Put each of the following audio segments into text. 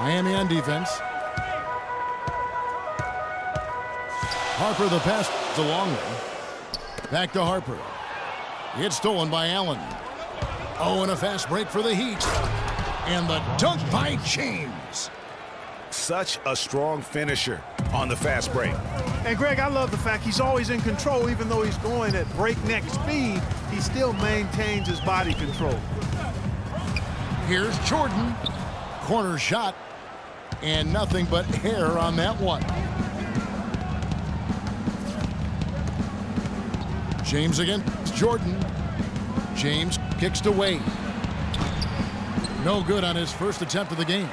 Miami on defense. Harper the pass, the long one. Back to Harper. It's stolen by Allen. Oh, and a fast break for the Heat. And the dunk by James. Such a strong finisher on the fast break. And Greg, I love the fact he's always in control. Even though he's going at breakneck speed, he still maintains his body control. Here's Jordan. Corner shot. And nothing but hair on that one. James against Jordan. James kicks to Wade. No good on his first attempt of the game.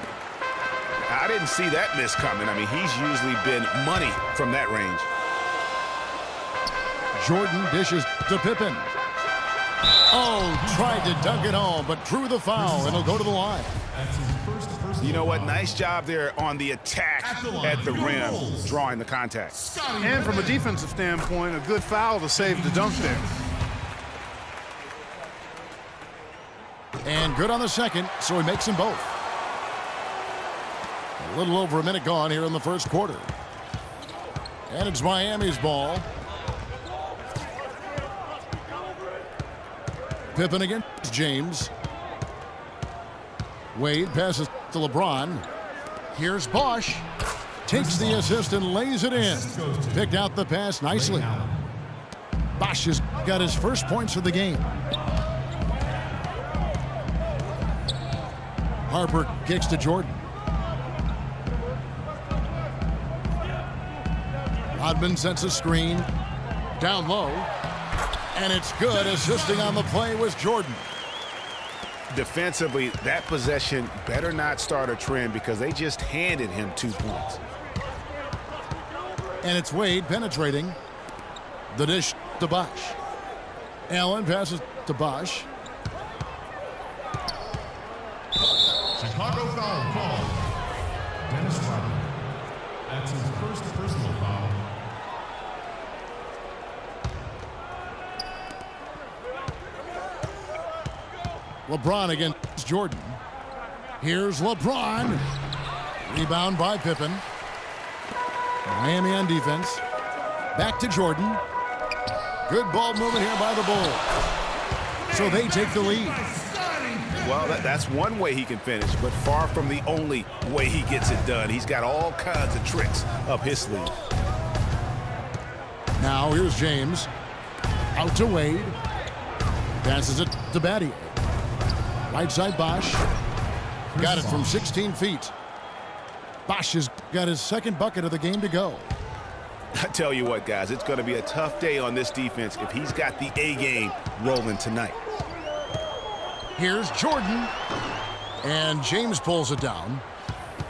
I didn't see that miss coming. I mean, he's usually been money from that range. Jordan dishes to Pippen. Oh, tried to dunk it home, but drew the foul, and he'll go to the line. You know what? Nice job there on the attack at the rim, drawing the contact. And from a defensive standpoint, a good foul to save the dunk there. And good on the second, so he makes them both. A little over a minute gone here in the first quarter. And it's Miami's ball. Pippen against James. Wade passes to LeBron. Here's Bosch. Takes the assist and lays it in. Picked out the pass nicely. Bosch has got his first points of the game. Harper kicks to Jordan. Rodman sets a screen. Down low. And it's good. Assisting on the play was Jordan. Defensively, that possession better not start a trend because they just handed him 2 points. And it's Wade penetrating. The dish to Bosch. Allen passes to Bosch. Chicago foul call. Dennis Rodman. That's his first personal foul. LeBron against Jordan. Here's LeBron. Rebound by Pippen. Miami on defense. Back to Jordan. Good ball movement here by the Bulls. So they take the lead. Well, that's one way he can finish, but far from the only way he gets it done. He's got all kinds of tricks up his sleeve. Now here's James. Out to Wade. Passes it to Battier. Right side Bosch. Got it from 16 feet. Bosch has got his second bucket of the game to go. I tell you what, guys, it's going to be a tough day on this defense if he's got the A game rolling tonight. Here's Jordan. And James pulls it down.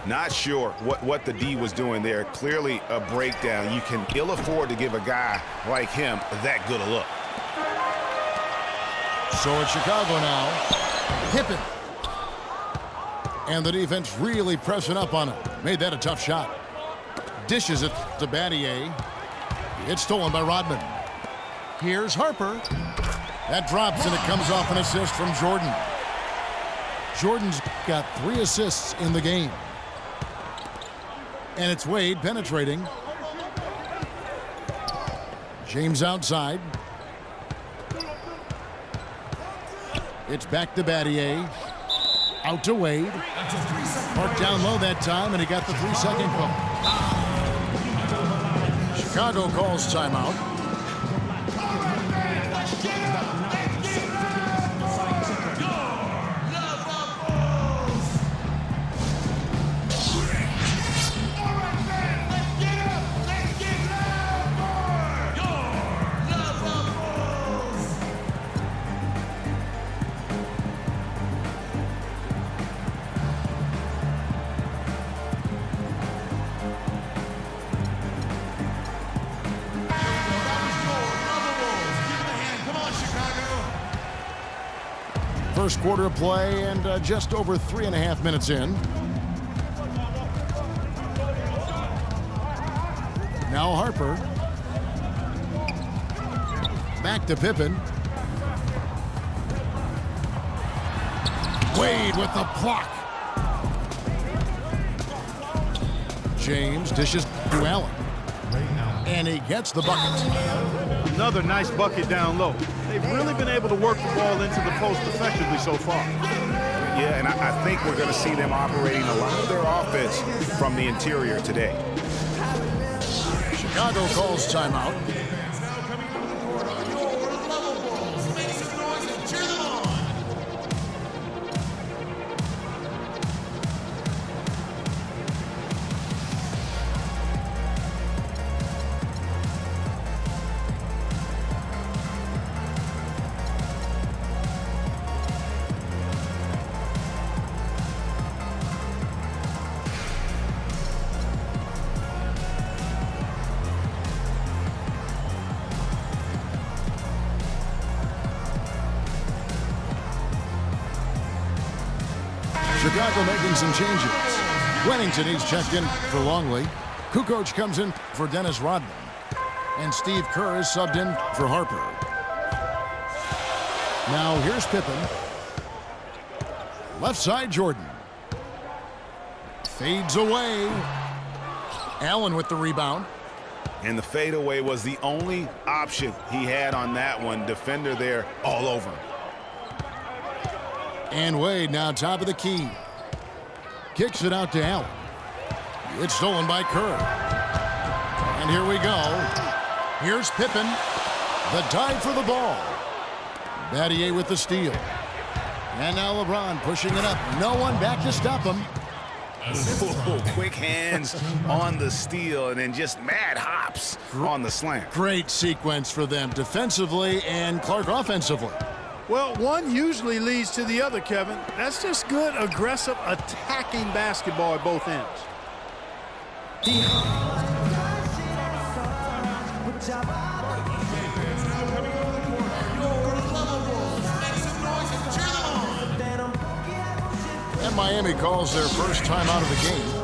Not sure what the D was doing there. Clearly a breakdown. You can ill afford to give a guy like him that good a look. So it's Chicago now. Pippen. And the defense really pressing up on him. Made that a tough shot. Dishes it to Battier. It's stolen by Rodman. Here's Harper. That drops and it comes off an assist from Jordan. Jordan's got 3 assists in the game. And it's Wade penetrating. James outside. It's back to Battier. Out to Wade. Marked down low that time, and he got the 3-second call. Chicago calls timeout. First quarter of play and just over 3.5 minutes in. Now Harper. Back to Pippen. Wade with the block. James dishes to Allen. Ray Allen. And he gets the bucket. Another nice bucket down low. They've really been able to work the ball into the post effectively so far. Yeah, and I think we're going to see them operating a lot of their offense from the interior today. Chicago calls timeout. Chicago making some changes. Wennington, he's checked in for Longley. Kukoc comes in for Dennis Rodman. And Steve Kerr is subbed in for Harper. Now here's Pippen. Left side, Jordan. Fades away. Allen with the rebound. And the fadeaway was the only option he had on that one. Defender there all over. And Wade now top of the key. Kicks it out to Allen. It's stolen by Kerr. And here we go. Here's Pippen. The dive for the ball. Battier with the steal. And now LeBron pushing it up. No one back to stop him. Quick hands on the steal and then just mad hops on the slam. Great sequence for them defensively and Clark offensively. Well, one usually leads to the other, Kevin. That's just good, aggressive, attacking basketball at both ends. And Miami calls their first time out of the game.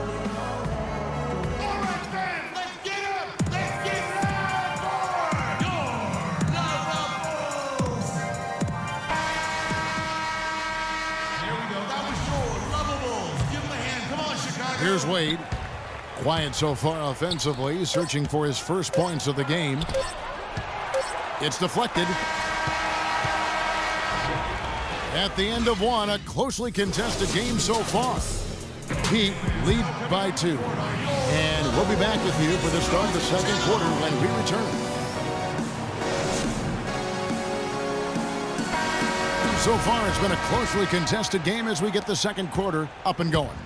Here's Wade. Quiet so far offensively, searching for his first points of the game. It's deflected. At the end of one, a closely contested game so far. Heat lead by 2. And we'll be back with you for the start of the second quarter when we return. So far, it's been a closely contested game as we get the second quarter up and going.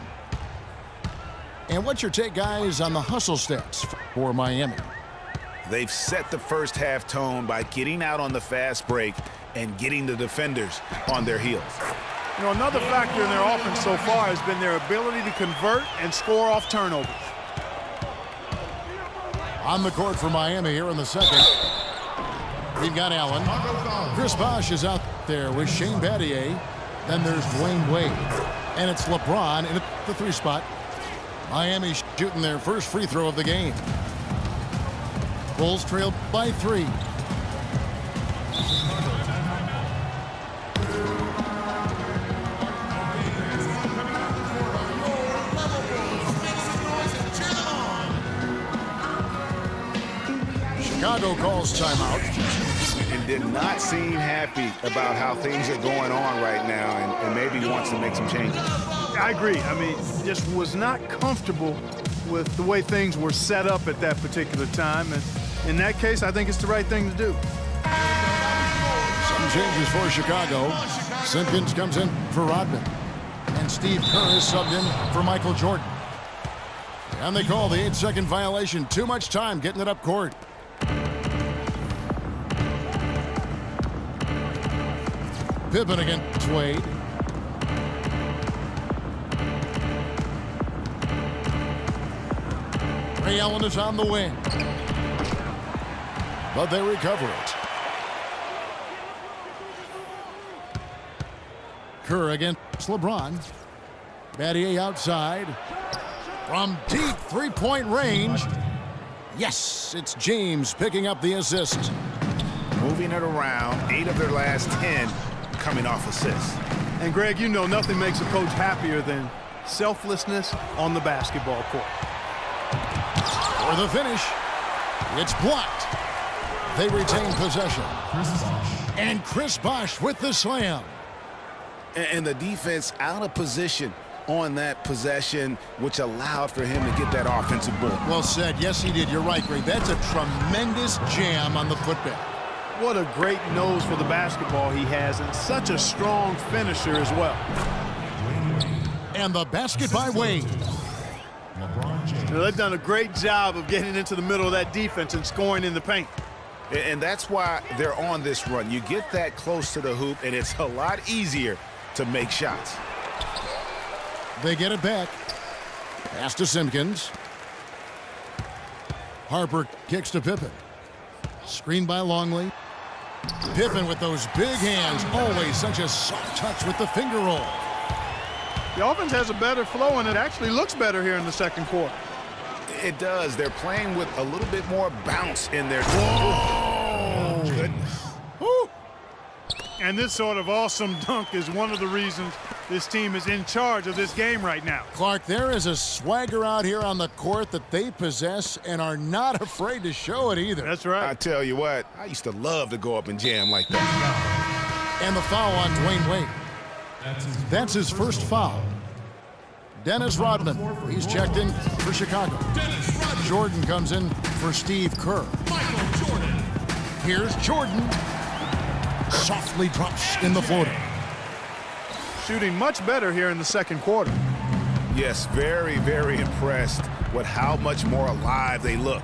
And what's your take, guys, on the hustle stats for Miami? They've set the first half tone by getting out on the fast break and getting the defenders on their heels. You know, another factor in their offense so far has been their ability to convert and score off turnovers. On the court for Miami here in the second. We've got Allen. Chris Bosh is out there with Shane Battier. Then there's Dwayne Wade. And it's LeBron in the 3 spot. Miami shooting their first free throw of the game. Bulls trail by 3. Chicago calls timeout. And did not seem happy about how things are going on right now and maybe wants to make some changes. I agree. I mean, just was not comfortable with the way things were set up at that particular time. And in that case, I think it's the right thing to do. Some changes for Chicago. Simpkins comes in for Rodman. And Steve Kerr is subbed in for Michael Jordan. And they call the 8-second violation. Too much time getting it up court. Pippen against Wade. Ray Allen is on the wing. But they recover it. Kerr against LeBron. Battier outside. From deep three-point range. Yes, it's James picking up the assist. Moving it around, 8 of their last 10 coming off assists. And Greg, you know nothing makes a coach happier than selflessness on the basketball court. For the finish. It's blocked. They retain possession. Chris Bosh. And Chris Bosh with the slam. And the defense out of position on that possession, which allowed for him to get that offensive board. Well said. Yes, he did. You're right, Greg. That's a tremendous jam on the putback. What a great nose for the basketball he has, and such a strong finisher as well. And the basket by Wade. LeBron James. They've done a great job of getting into the middle of that defense and scoring in the paint. And that's why they're on this run. You get that close to the hoop, and it's a lot easier to make shots. They get it back. Pass to Simpkins. Harper kicks to Pippen. Screen by Longley. Pippen with those big hands. Always such a soft touch with the finger roll. The offense has a better flow, and it actually looks better here in the second quarter. It does. They're playing with a little bit more bounce in their... Whoa! Goodness. Woo! And this sort of awesome dunk is one of the reasons this team is in charge of this game right now. Clark, there is a swagger out here on the court that they possess and are not afraid to show it either. That's I right. tell you what, I used to love to go up and jam like that. And the foul on Dwayne Wade. That's his first foul. Dennis Rodman, he's checked in for Chicago. Jordan comes in for Steve Kerr. Michael Jordan. Here's Jordan. Softly drops in the floater. Shooting much better here in the second quarter. Yes, very, very impressed with how much more alive they look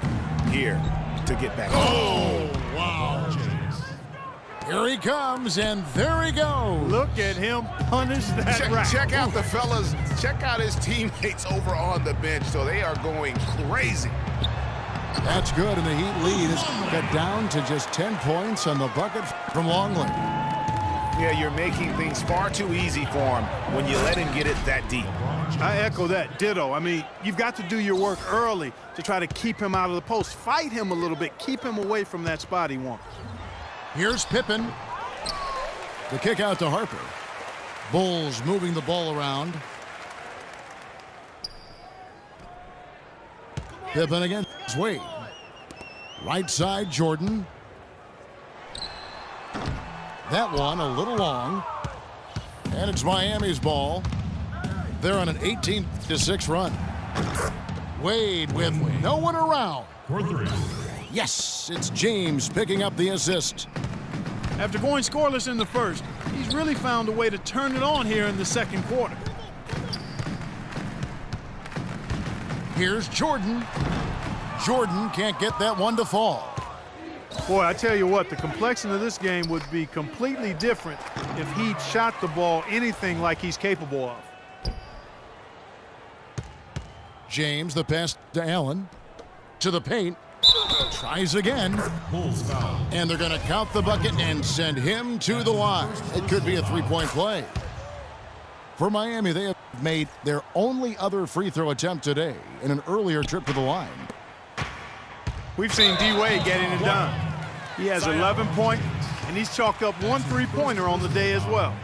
here to get back. Oh, wow. James. Here he comes, and there he goes. Look at him punish that rack. Check out the fellas. Check out his teammates over on the bench. So they are going crazy. That's good, and the Heat lead is cut down to just 10 points on the bucket from Longley. Yeah, you're making things far too easy for him when you let him get it that deep. I echo that. Ditto. I mean, you've got to do your work early to try to keep him out of the post. Fight him a little bit. Keep him away from that spot he wants. Here's Pippen. The kick out to Harper. Bulls moving the ball around. Pippen against Wade. Right side, Jordan. That one a little long. And it's Miami's ball. They're on an 18-6 run. Wade with no one around. For three. Yes, it's James picking up the assist. After going scoreless in the first, he's really found a way to turn it on here in the second quarter. Here's Jordan. Jordan can't get that one to fall. Boy, I tell you what, the complexion of this game would be completely different if he'd shot the ball anything like he's capable of. James, the pass to Allen. To the paint. Tries again. Bulls foul. And they're going to count the bucket and send him to the line. It could be a three-point play. For Miami, they have made their only other free throw attempt today in an earlier trip to the line. We've seen D-Wade getting it done. He has 11 points, and he's chalked up one three-pointer on the day as well.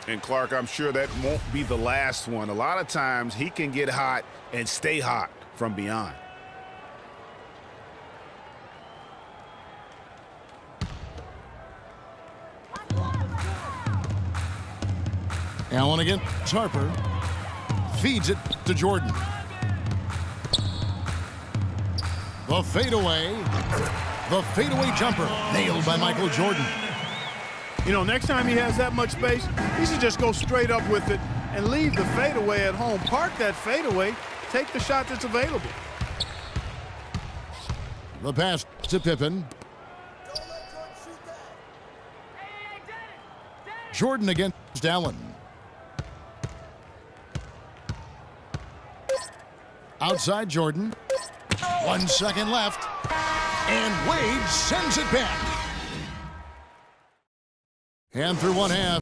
And Clark, I'm sure that won't be the last one. A lot of times he can get hot and stay hot from beyond. Allen against Harper. Feeds it to Jordan. The fadeaway. The fadeaway jumper. Nailed by Michael Jordan. You know, next time he has that much space, he should just go straight up with it and leave the fadeaway at home. Park that fadeaway. Take the shot that's available. The pass to Pippen. Jordan against Allen. Outside Jordan. 1 second left. And Wade sends it back. And through one half.